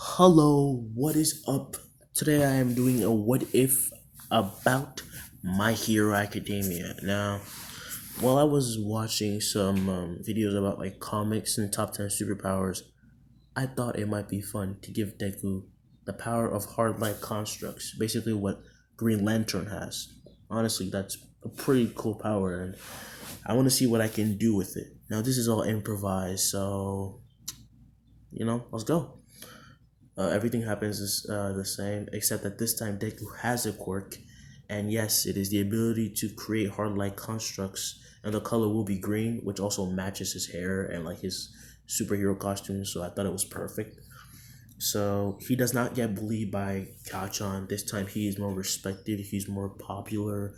Hello, what is up? Today I am doing a what if about My Hero Academia. Now, while I was watching some videos about like comics and top 10 superpowers, I thought it might be fun to give Deku the power of hard light constructs, basically what Green Lantern has. Honestly, that's a pretty cool power, and I want to see what I can do with it. Now, this is all improvised, so let's go. Everything happens the same, except that this time Deku has a quirk, and yes, it is the ability to create hard light constructs, and the color will be green, which also matches his hair and like his superhero costume. So I thought it was perfect. So he does not get bullied by Kachan. This time he is more respected. He's more popular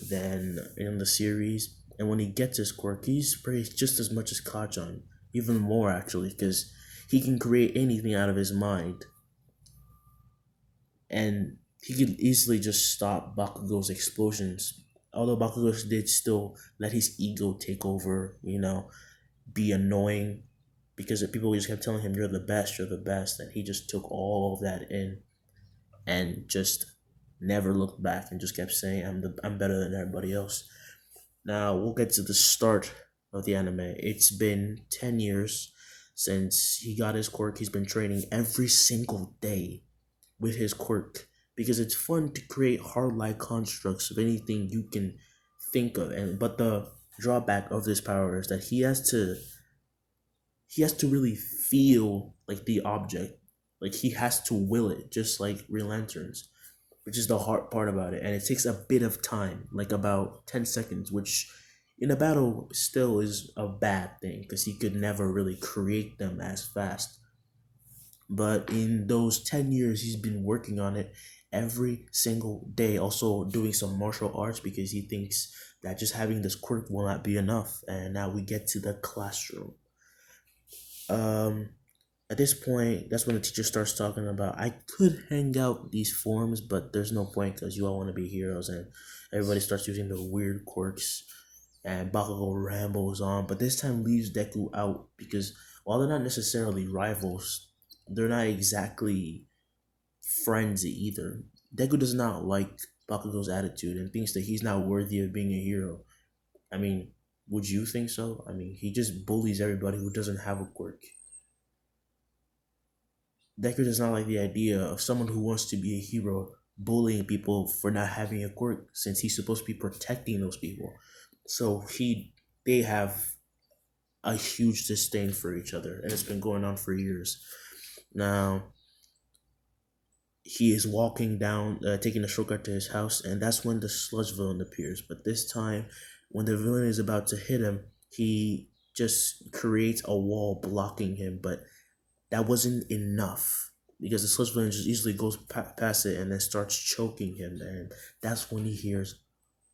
than in the series. And when he gets his quirk, he's praised just as much as Kachan, even more actually, because he can create anything out of his mind, and he could easily just stop Bakugo's explosions. Although Bakugo did still let his ego take over, be annoying because people just kept telling him, you're the best, and he just took all of that in and just never looked back and just kept saying, I'm better than everybody else. Now we'll get to the start of the anime. It's been 10 years since he got his quirk. He's been training every single day with his quirk because it's fun to create hard light constructs of anything you can think of. And but the drawback of this power is that he has to really feel like the object, like he has to will it, just like Green Lanterns, which is the hard part about it. And it takes a bit of time, like about 10 seconds, which in a battle still is a bad thing because he could never really create them as fast. But in those 10 years, he's been working on it every single day, also doing some martial arts because he thinks that just having this quirk will not be enough. And now we get to the classroom. Um, at this point, that's when the teacher starts talking about I could hang out these forms, but there's no point because you all want to be heroes, and everybody starts using the weird quirks. And Bakugo rambles on, but this time leaves Deku out because while they're not necessarily rivals, they're not exactly friends either. Deku does not like Bakugo's attitude and thinks that he's not worthy of being a hero. I mean, would you think so? I mean, he just bullies everybody who doesn't have a quirk. Deku does not like the idea of someone who wants to be a hero bullying people for not having a quirk since he's supposed to be protecting those people. So they have a huge disdain for each other, and it's been going on for years. Now, he is walking down, taking a shortcut to his house, and that's when the sludge villain appears. But this time, when the villain is about to hit him, he just creates a wall blocking him. But that wasn't enough because the sludge villain just easily goes past it and then starts choking him. And that's when he hears,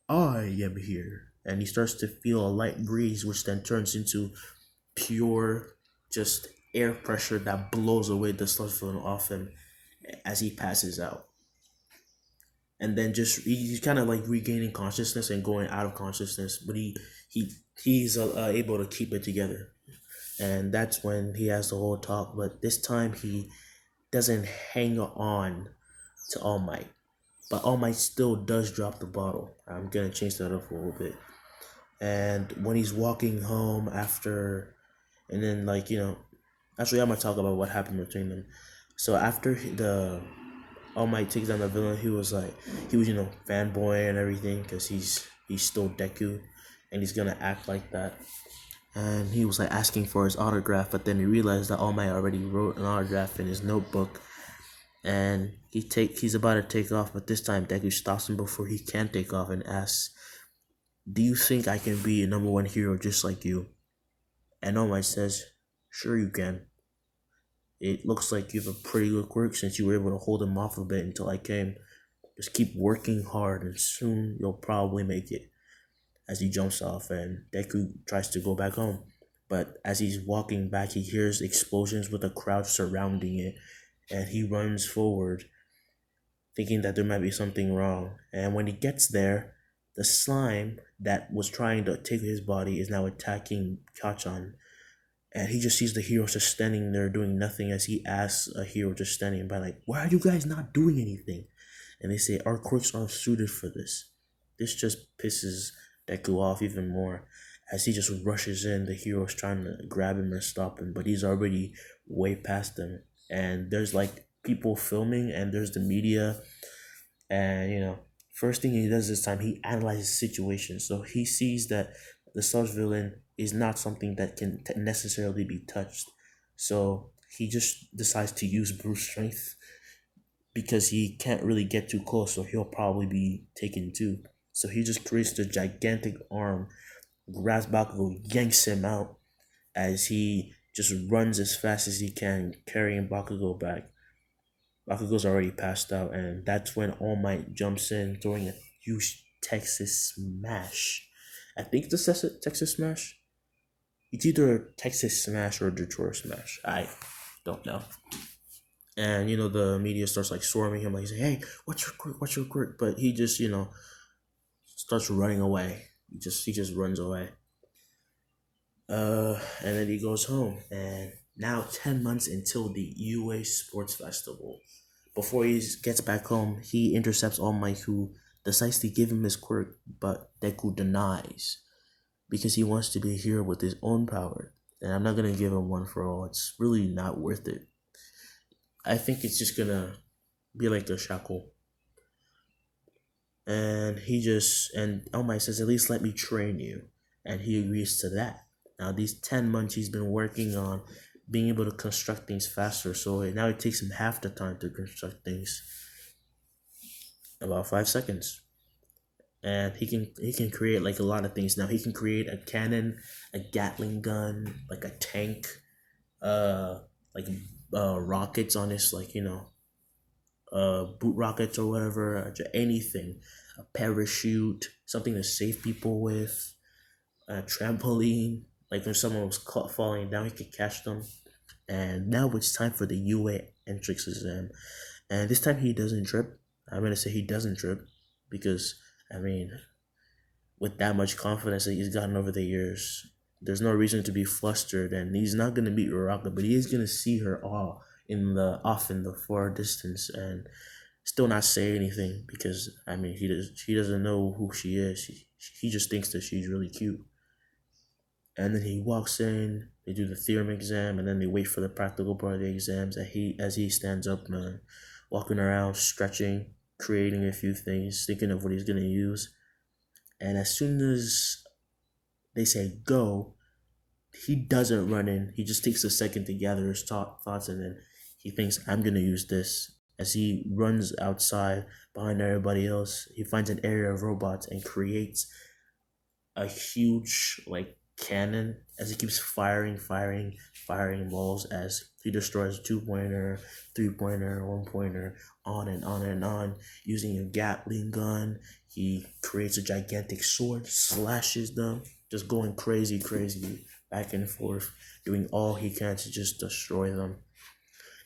I am here. And he starts to feel a light breeze, which then turns into pure, just air pressure that blows away the sludge villain off him as he passes out. And then just he's kind of like regaining consciousness and going out of consciousness, but he's able to keep it together. And that's when he has the whole talk. But this time he doesn't hang on to All Might, but All Might still does drop the bottle. I'm gonna change that up a little bit. And when he's walking home after, and then actually I'm gonna talk about what happened between them. So after the All Might takes down the villain, he was fanboy and everything because he's still Deku, and he's gonna act like that. And he was like asking for his autograph, but then he realized that All Might already wrote an autograph in his notebook, and he's about to take off, but this time Deku stops him before he can take off and asks, "Do you think I can be a number one hero just like you?" And All Might says, "Sure you can. It looks like you have a pretty good quirk since you were able to hold him off a bit until I came. Just keep working hard and soon you'll probably make it." As he jumps off and Deku tries to go back home. But as he's walking back, he hears explosions with a crowd surrounding it, and he runs forward, thinking that there might be something wrong. And when he gets there, the slime that was trying to take his body is now attacking Kachan. And he just sees the heroes just standing there doing nothing as he asks a hero just standing by, like, why are you guys not doing anything? And they say, our quirks aren't suited for this. This just pisses Deku off even more as he just rushes in. The hero's trying to grab him or stop him, but he's already way past them. And there's like people filming, and there's the media. And first thing he does this time, he analyzes the situation. So he sees that the Stars villain is not something that can necessarily be touched. So he just decides to use brute strength because he can't really get too close, so he'll probably be taken too. So he just creates the gigantic arm, grabs Bakugo, yanks him out as he just runs as fast as he can, carrying Bakugo back. Bakugo's already passed out, and that's when All Might jumps in, throwing a huge Texas smash. I think the Texas smash. It's either a Texas smash or a Detroit smash. I don't know. And the media starts like swarming him, like saying, "Hey, what's your quirk? What's your quirk?" But he just starts running away. He just runs away. And then he goes home, and now 10 months until the UA Sports Festival. Before he gets back home, he intercepts All Might, who decides to give him his quirk, but Deku denies because he wants to be a hero with his own power. And I'm not gonna give him one for all. It's really not worth it. I think it's just gonna be like a shackle. And All Might says, at least let me train you. And he agrees to that. Now these 10 months he's been working on being able to construct things faster, so now it takes him half the time to construct things. About 5 seconds. And he can create like a lot of things now. He can create a cannon, a Gatling gun, like a tank, uh like rockets on his, like boot rockets or whatever, anything, a parachute, something to save people with, a trampoline, like when someone was caught falling down, he could catch them. And now it's time for the UA entrance exam, and this time he doesn't trip. I'm gonna say he doesn't trip because I mean, with that much confidence that he's gotten over the years, there's no reason to be flustered, and he's not gonna beat Uraka, but he is gonna see her all in the far distance and still not say anything because I mean he doesn't know who she is. He just thinks that she's really cute. And then he walks in, they do the theorem exam, and then they wait for the practical part of the exams. And as he stands up, man, walking around, stretching, creating a few things, thinking of what he's gonna use. And as soon as they say go, he doesn't run in. He just takes a second to gather his thoughts, and then he thinks, I'm gonna use this. As he runs outside behind everybody else, he finds an area of robots and creates a huge like cannon as he keeps firing balls as he destroys 2-pointer, 3-pointer, 1-pointer, on and on and on. Using a Gatling gun, he creates a gigantic sword, slashes them, just going crazy, back and forth, doing all he can to just destroy them.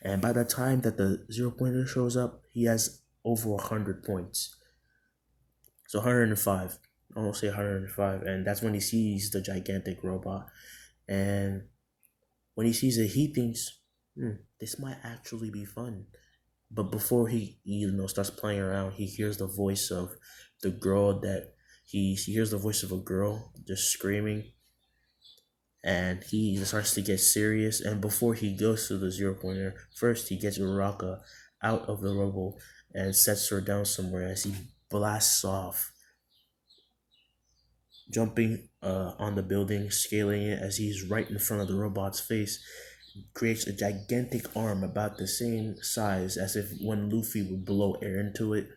And by the time that the 0-pointer shows up, he has over 100 points. So 105. I won't say 105. And that's when he sees the gigantic robot. And when he sees it, he thinks, this might actually be fun. But before he starts playing around, he hears the voice of the girl that he hears the voice of a girl just screaming. And he starts to get serious. And before he goes to the 0-pointer, first he gets Uraka out of the rubble and sets her down somewhere as he blasts off, jumping on the building, scaling it as he's right in front of the robot's face. Creates a gigantic arm about the same size as if when Luffy would blow air into it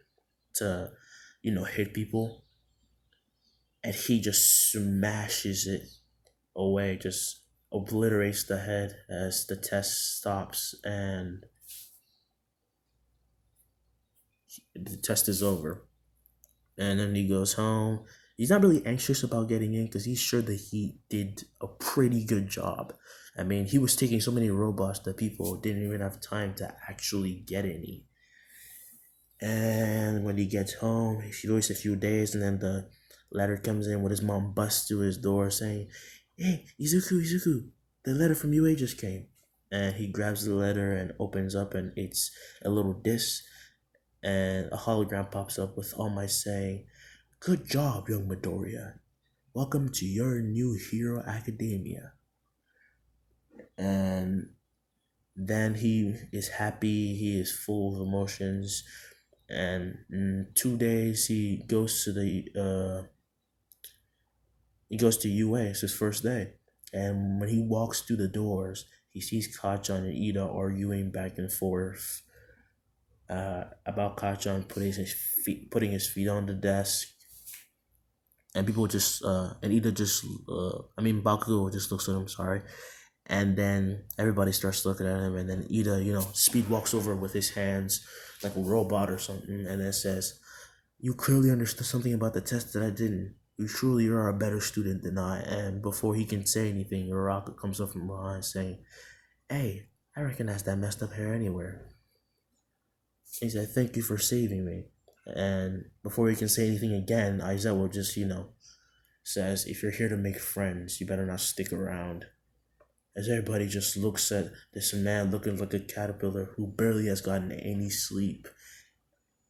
to, hit people. And he just smashes it away, just obliterates the head as the test stops and the test is over. And then he goes home. He's not really anxious about getting in because he's sure that he did a pretty good job. I mean, he was taking so many robots that people didn't even have time to actually get any. And when he gets home, he waits a few days, and then the letter comes in with his mom busts through his door saying, "Hey, Izuku, Izuku, the letter from UA just came. And he grabs the letter and opens up, and it's a little disc, and a hologram pops up with All Might saying, "Good job, young Midoriya. Welcome to your new hero academia." And then he is happy, he is full of emotions, and in 2 days he goes to UA. It's his first day, and when he walks through the doors, he sees Kachan and Ida arguing back and forth about Kachan putting his feet on the desk, and people just and Ida just Bakugo just looks at him. Sorry. And then everybody starts looking at him, and then Ida, speed walks over with his hands like a robot or something, and then says, "You clearly understood something about the test that I didn't. You truly are a better student than I." And before he can say anything, Uraka comes up from behind saying, "Hey, I recognize that messed up hair anywhere." He said, "Thank you for saving me." And before he can say anything again, Aizawa just, says, "If you're here to make friends, you better not stick around." As everybody just looks at this man looking like a caterpillar who barely has gotten any sleep,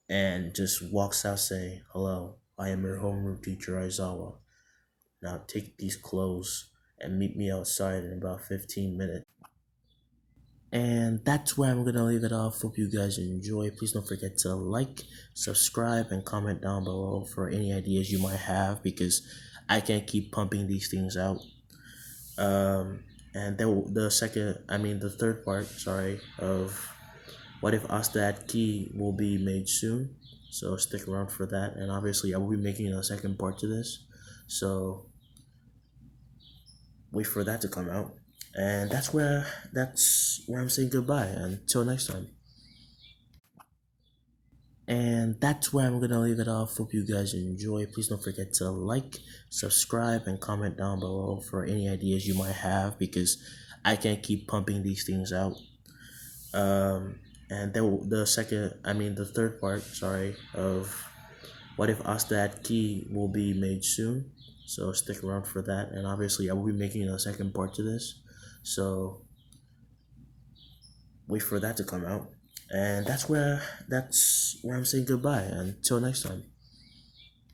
and just walks out saying, "Hello, I am your homeroom teacher, Aizawa. Now take these clothes and meet me outside in about 15 minutes." And that's where I'm gonna leave it off. Hope you guys enjoy. Please don't forget to like, subscribe, and comment down below for any ideas you might have, because I can't keep pumping these things out. And then the third part, sorry, of What If Asta at Key will be made soon. So stick around for that. And obviously, I will be making a second part to this. So wait for that to come out. And that's where I'm saying goodbye. Until next time. And that's where I'm gonna leave it off. Hope you guys enjoy. Please don't forget to like, subscribe, and comment down below for any ideas you might have, because I can't keep pumping these things out. And then the third part, sorry, of What If Asta at Key will be made soon. So stick around for that. And obviously, I will be making a second part to this. So wait for that to come out. And that's where I'm saying goodbye. Until next time.